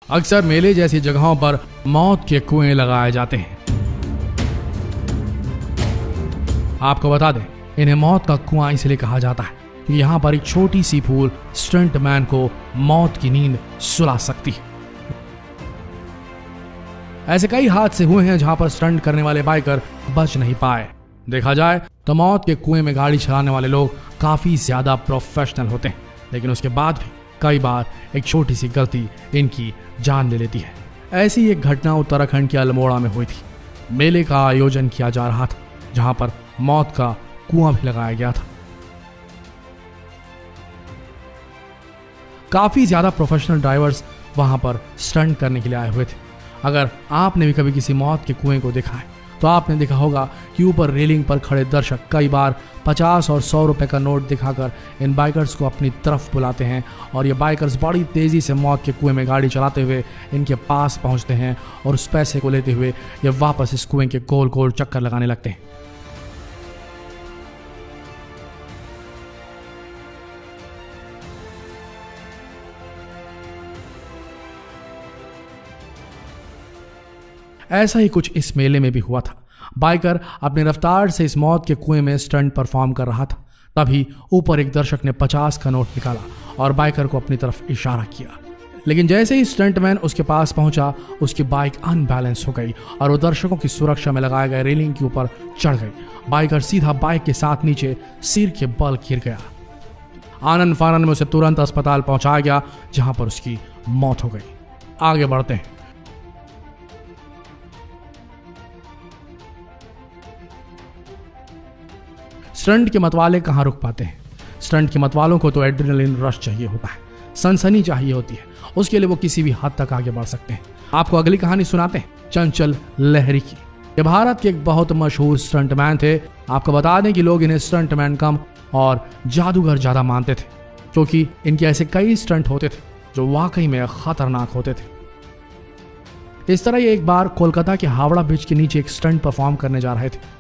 अक्सर मेले जैसी जगहों पर मौत के कुएं लगाए जाते हैं। आपको बता दें, इन्हें मौत का कुआं इसलिए कहा जाता है कि यहाँ पर एक छोटी सी फूल स्टंट मैन को मौत की नींद सुला सकती है। ऐसे कई हादसे हुए हैं जहां पर स्टंट करने वाले बाइकर बच नहीं पाए। देखा जाए तो मौत के कुएं में गाड़ी चलाने वाले लोग काफी ज्यादा प्रोफेशनल होते हैं, लेकिन उसके बाद भी कई बार एक छोटी सी गलती इनकी जान ले लेती है। ऐसी एक घटना उत्तराखंड के अल्मोड़ा में हुई थी। मेले का आयोजन किया जा रहा था जहां पर मौत का कुआं भी लगाया गया था। काफी ज्यादा प्रोफेशनल ड्राइवर्स वहां पर स्टंट करने के लिए आए हुए थे। अगर आपने भी कभी किसी मौत के कुएं को देखा है तो आपने देखा होगा कि ऊपर रेलिंग पर खड़े दर्शक कई बार 50 और 100 रुपए का नोट दिखाकर इन बाइकर्स को अपनी तरफ बुलाते हैं और ये बाइकर्स बड़ी तेजी से मौत के कुएं में गाड़ी चलाते हुए इनके पास पहुंचते हैं और उस पैसे को लेते हुए ये वापस इस कुएं के गोल गोल चक्कर लगाने लगते हैं। ऐसा ही कुछ इस मेले में भी हुआ था। बाइकर अपनी रफ्तार से इस मौत के कुएं में स्टंट परफॉर्म कर रहा था। तभी ऊपर एक दर्शक ने 50 का नोट निकाला और बाइकर को अपनी तरफ इशारा किया, लेकिन जैसे ही स्टंटमैन उसके पास पहुंचा उसकी बाइक अनबैलेंस हो गई और वो दर्शकों की सुरक्षा में लगाए गए रेलिंग के ऊपर चढ़ गई। बाइकर सीधा बाइक के साथ नीचे सिर के बल गिर गया। आनंद फानंद में उसे तुरंत अस्पताल पहुंचाया गया जहां पर उसकी मौत हो गई। आगे बढ़ते हैं। स्टंट के मतवाले कहां रुक पाते हैं। स्टंट के मतवालों को तो एड्रेनलिन रश चाहिए होता है, सनसनी चाहिए होती है। उसके लिए वो किसी भी हद तक आगे बढ़ सकते हैं। आपको अगली कहानी सुनाते हैं चंचल लहरी की। ये भारत के एक बहुत मशहूर स्टंटमैन थे। आपको बता दें कि लोग इन्हें स्टंटमैन कम और जादूगर ज्यादा मानते थे, क्योंकि इनके ऐसे कई स्टंट होते थे जो वाकई में खतरनाक होते थे। इस तरह ये एक बार कोलकाता के हावड़ा ब्रिज के नीचे एक स्टंट परफॉर्म करने जा रहे थे।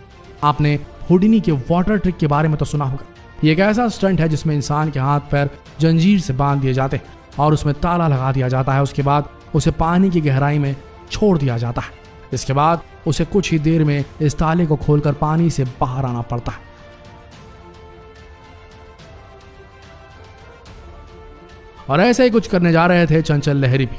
आपने हुडिनी के वाटर ट्रिक के बारे में तो सुना होगा। ये एक ऐसा स्टंट है जिसमें इंसान के हाथ पैर जंजीर से बांध दिए जाते हैं और उसमें ताला लगा दिया जाता है। उसके बाद उसे पानी की गहराई में छोड़ दिया जाता है। इसके बाद उसे कुछ ही देर में इस ताले को खोलकर पानी से बाहर आना पड़ता है। और ऐसे ही कुछ करने जा रहे थे चंचल लहरी भी।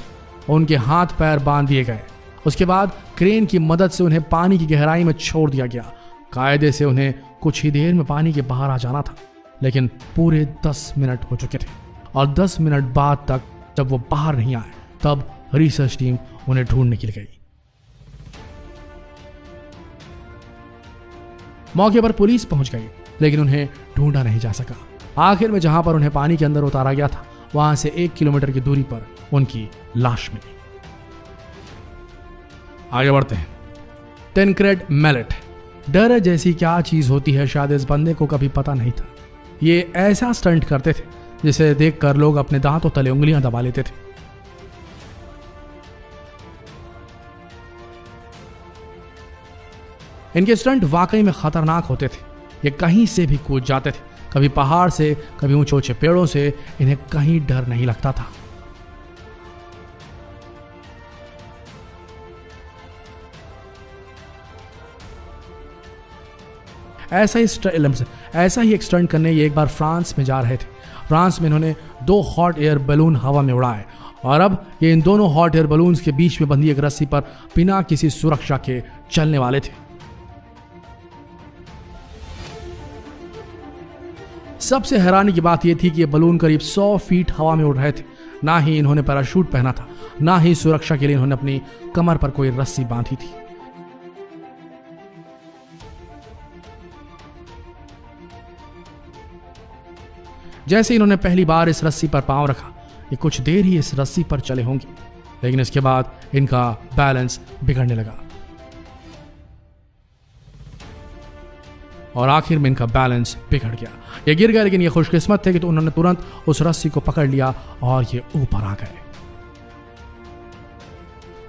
उनके हाथ पैर बांध दिए गए। उसके बाद क्रेन की मदद से उन्हें पानी की गहराई में छोड़ दिया गया। कायदे से उन्हें कुछ ही देर में पानी के बाहर आ जाना था, लेकिन पूरे 10 मिनट हो चुके थे और 10 मिनट बाद तक जब वो बाहर नहीं आए तब रिसर्च टीम उन्हें ढूंढ निकल गई। मौके पर पुलिस पहुंच गई, लेकिन उन्हें ढूंढा नहीं जा सका। आखिर में जहां पर उन्हें पानी के अंदर उतारा गया था वहां से 1 किलोमीटर की दूरी पर उनकी लाश मिली। आगे बढ़ते हैं। टेनक्रेड मैलेट। डर जैसी क्या चीज होती है शायद इस बंदे को कभी पता नहीं था। ये ऐसा स्टंट करते थे जिसे देखकर लोग अपने दांतों तले उंगलियां दबा लेते थे। इनके स्टंट वाकई में खतरनाक होते थे। ये कहीं से भी कूद जाते थे, कभी पहाड़ से, कभी ऊंचे ऊंचे पेड़ों से। इन्हें कहीं डर नहीं लगता था। ऐसा ही एक स्टंट करने ये एक बार फ्रांस में जा रहे थे। फ्रांस में इन्होंने 2 हॉट एयर बैलून हवा में उड़ाए और अब ये इन दोनों हॉट एयर बैलून्स के बीच में बंधी एक रस्सी पर बिना किसी सुरक्षा के चलने वाले थे। सबसे हैरानी की बात यह थी कि ये बलून करीब 100 फीट हवा में उड़ रहे थे। ना ही इन्होंने पैराशूट पहना था, ना ही सुरक्षा के लिए इन्होंने अपनी कमर पर कोई रस्सी बांधी थी। जैसे इन्होंने पहली बार इस रस्सी पर पांव रखा, ये कुछ देर ही इस रस्सी पर चले होंगे, लेकिन इसके बाद इनका बैलेंस बिगड़ने लगा और आखिर में इनका बैलेंस बिगड़ गया। ये गिर गए, लेकिन ये खुशकिस्मत थे कि तो उन्होंने तुरंत उस रस्सी को पकड़ लिया और ये ऊपर आ गए।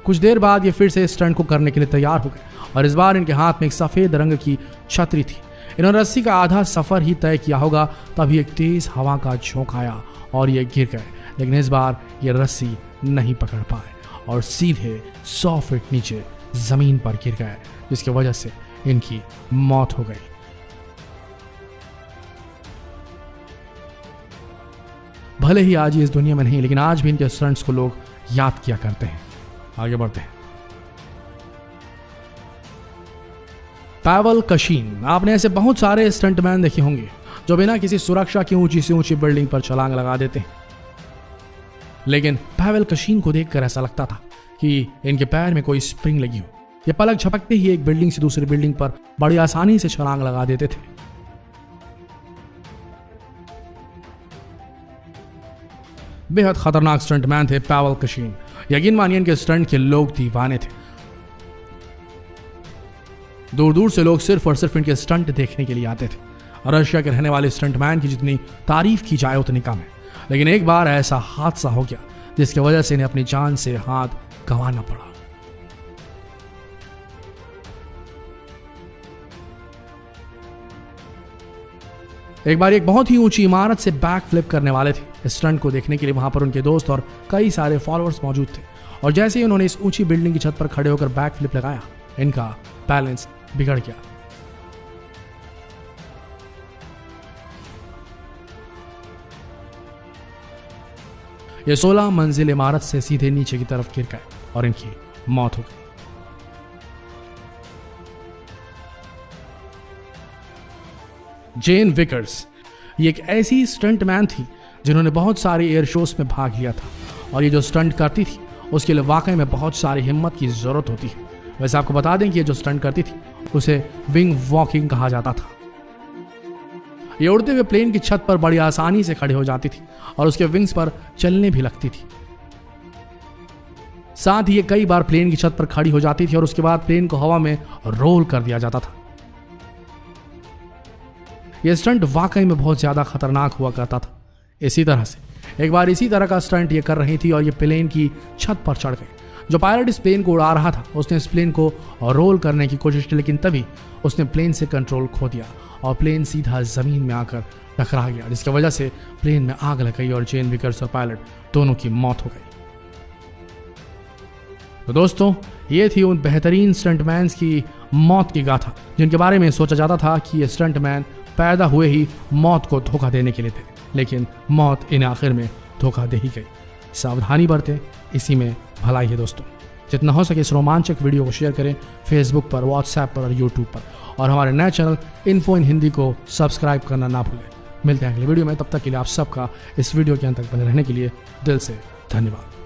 कुछ देर बाद ये फिर से इस स्टंट को करने के लिए तैयार हो गए और इस बार इनके हाथ में एक सफेद रंग की छतरी थी। इन्होंने रस्सी का आधा सफर ही तय किया होगा तभी एक तेज हवा का झोंका आया और ये गिर गए, लेकिन इस बार ये रस्सी नहीं पकड़ पाए और सीधे 100 फीट नीचे जमीन पर गिर गए, जिसकी वजह से इनकी मौत हो गई। भले ही आज ये इस दुनिया में नहीं, लेकिन आज भी इनके स्टंट्स को लोग याद किया करते हैं। आगे बढ़ते हैं। पावेल कशीन। आपने ऐसे बहुत सारे स्टंटमैन देखे होंगे जो बिना किसी सुरक्षा की ऊंची से ऊंची बिल्डिंग पर छलांग लगा देते हैं, लेकिन पावेल कशीन को देखकर ऐसा लगता था कि इनके पैर में कोई स्प्रिंग लगी हो। ये पलक झपकते ही एक बिल्डिंग से दूसरी बिल्डिंग पर बड़ी आसानी से छलांग लगा देते थे। बेहद खतरनाक स्टंटमैन थे पावेल कशीन। यकीन मानिए इनके स्टंट के लोग दीवाने थे। दूर दूर से लोग सिर्फ और सिर्फ इनके स्टंट देखने के लिए आते थे। रशिया के रहने वाले स्टंटमैन की जितनी तारीफ की जाए उतनी कम है, लेकिन एक बार ऐसा हादसा हो गया जिसकी वजह से इन्हें अपनी जान से हाथ गंवाना पड़ा। एक बार एक बहुत ही ऊंची इमारत से बैक फ्लिप करने वाले थे। इस स्टंट को देखने के लिए वहां पर उनके दोस्त और कई सारे फॉलोअर्स मौजूद थे, और जैसे ही उन्होंने इस ऊंची बिल्डिंग की छत पर खड़े होकर बैक फ्लिप लगाया, इनका बैलेंस बिगड़ गया। ये 16 मंजिल इमारत से सीधे नीचे की तरफ गिर गए और इनकी मौत हो गई। जेन विकर्स, ये एक ऐसी स्टंटमैन थी जिन्होंने बहुत सारे एयर शोज में भाग लिया था, और ये जो स्टंट करती थी उसके लिए वाकई में बहुत सारी हिम्मत की जरूरत होती है। वैसे आपको बता दें कि ये जो स्टंट करती थी उसे विंग वॉकिंग कहा जाता था। ये उड़ते हुए प्लेन की छत पर बड़ी आसानी से खड़े हो जाती थी और उसके विंग्स पर चलने भी लगती थी। साथ ही ये कई बार प्लेन की छत पर खड़ी हो जाती थी और उसके बाद प्लेन को हवा में रोल कर दिया जाता था। यह स्टंट वाकई में बहुत ज्यादा खतरनाक हुआ करता था। इसी तरह से एक बार इसी तरह का स्टंट ये कर रही थी और ये प्लेन की छत पर चढ़ गई। जो पायलट इस प्लेन को उड़ा रहा था उसने इस प्लेन को रोल करने की कोशिश की, लेकिन तभी उसने प्लेन से कंट्रोल खो दिया और प्लेन सीधा जमीन में आकर टकरा गया, जिसकी वजह से प्लेन में आग लग गई और जेन विकर्स और पायलट दोनों की मौत हो गई। तो दोस्तों, ये थी उन बेहतरीन स्टंटमैन्स की मौत की गाथा जिनके बारे में सोचा जाता था कि ये स्टंटमैन पैदा हुए ही मौत को धोखा देने के लिए थे, लेकिन मौत इन्हें आखिर में धोखा दे ही गई। सावधानी बरतें, इसी में भलाई है दोस्तों। जितना हो सके इस रोमांचक वीडियो को शेयर करें फेसबुक पर, व्हाट्सएप पर और यूट्यूब पर, और हमारे नए चैनल इन्फो इन हिंदी को सब्सक्राइब करना ना भूलें। मिलते हैं अगले वीडियो में, तब तक के लिए आप सबका इस वीडियो के अंत तक बने रहने के लिए दिल से धन्यवाद।